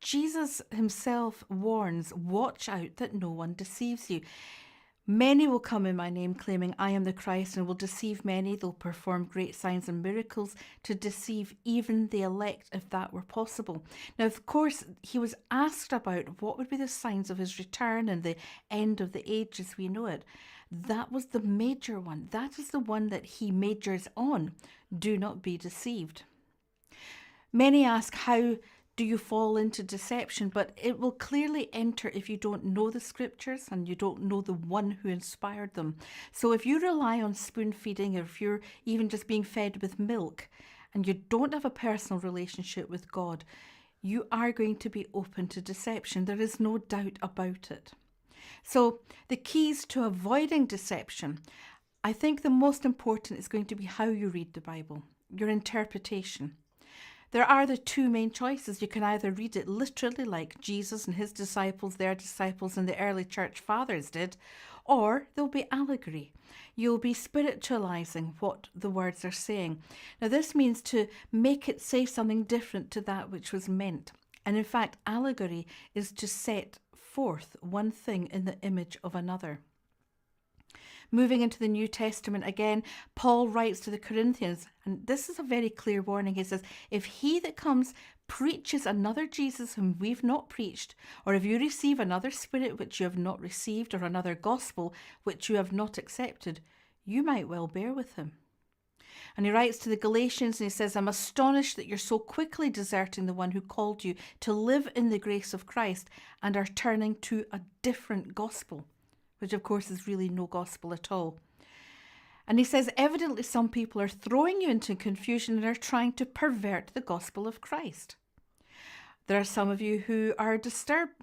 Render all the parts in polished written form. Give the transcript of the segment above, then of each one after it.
Jesus himself warns, watch out that no one deceives you. Many will come in my name claiming I am the Christ and will deceive many. They'll perform great signs and miracles to deceive even the elect if that were possible. Now, of course, he was asked about what would be the signs of his return and the end of the age as we know it. That was the major one. That is the one that he majors on. Do not be deceived. Many ask, how do you fall into deception? But it will clearly enter if you don't know the scriptures and you don't know the one who inspired them. So if you rely on spoon feeding, or if you're even just being fed with milk and you don't have a personal relationship with God, you are going to be open to deception. There is no doubt about it. So the keys to avoiding deception, I think the most important is going to be how you read the Bible, your interpretation. There are the two main choices. You can either read it literally like Jesus and his disciples, their disciples, and the early church fathers did, or there'll be allegory. You'll be spiritualizing what the words are saying. Now, this means to make it say something different to that which was meant. And in fact, allegory is to set forth one thing in the image of another. Moving into the New Testament again, Paul writes to the Corinthians, and this is a very clear warning. He says, if he that comes preaches another Jesus whom we've not preached, or if you receive another spirit which you have not received, or another gospel which you have not accepted, you might well bear with him. And he writes to the Galatians and he says, I'm astonished that you're so quickly deserting the one who called you to live in the grace of Christ and are turning to a different gospel, which of course is really no gospel at all. And he says, evidently some people are throwing you into confusion and are trying to pervert the gospel of Christ. There are some of you who are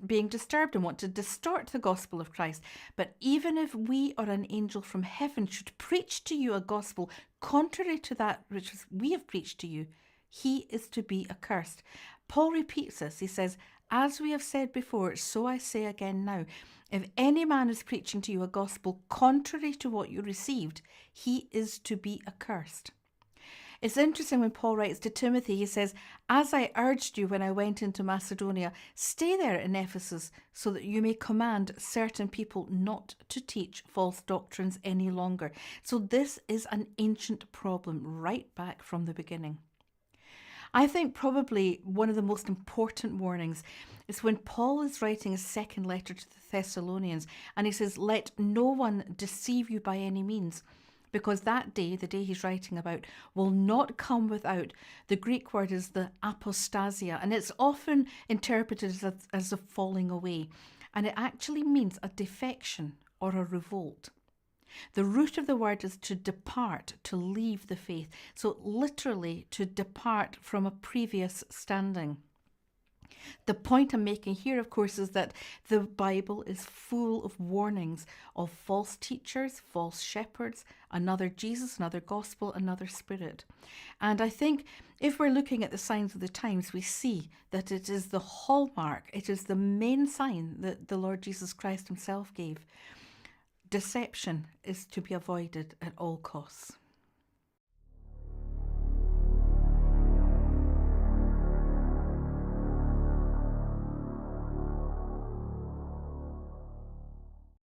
being disturbed and want to distort the gospel of Christ. But even if we or an angel from heaven should preach to you a gospel contrary to that which we have preached to you, he is to be accursed. Paul repeats this. He says, as we have said before, so I say again now, if any man is preaching to you a gospel contrary to what you received, he is to be accursed. It's interesting when Paul writes to Timothy, he says, as I urged you when I went into Macedonia, stay there in Ephesus so that you may command certain people not to teach false doctrines any longer. So this is an ancient problem right back from the beginning. I think probably one of the most important warnings is when Paul is writing his second letter to the Thessalonians and he says, let no one deceive you by any means, because that day, the day he's writing about, will not come without. The Greek word is the apostasia, and it's often interpreted as a falling away, and it actually means a defection or a revolt. The root of the word is to depart, to leave the faith. So literally to depart from a previous standing. The point I'm making here, of course, is that the Bible is full of warnings of false teachers, false shepherds, another Jesus, another gospel, another spirit. And I think if we're looking at the signs of the times, we see that it is the hallmark, it is the main sign that the Lord Jesus Christ himself gave. Deception is to be avoided at all costs.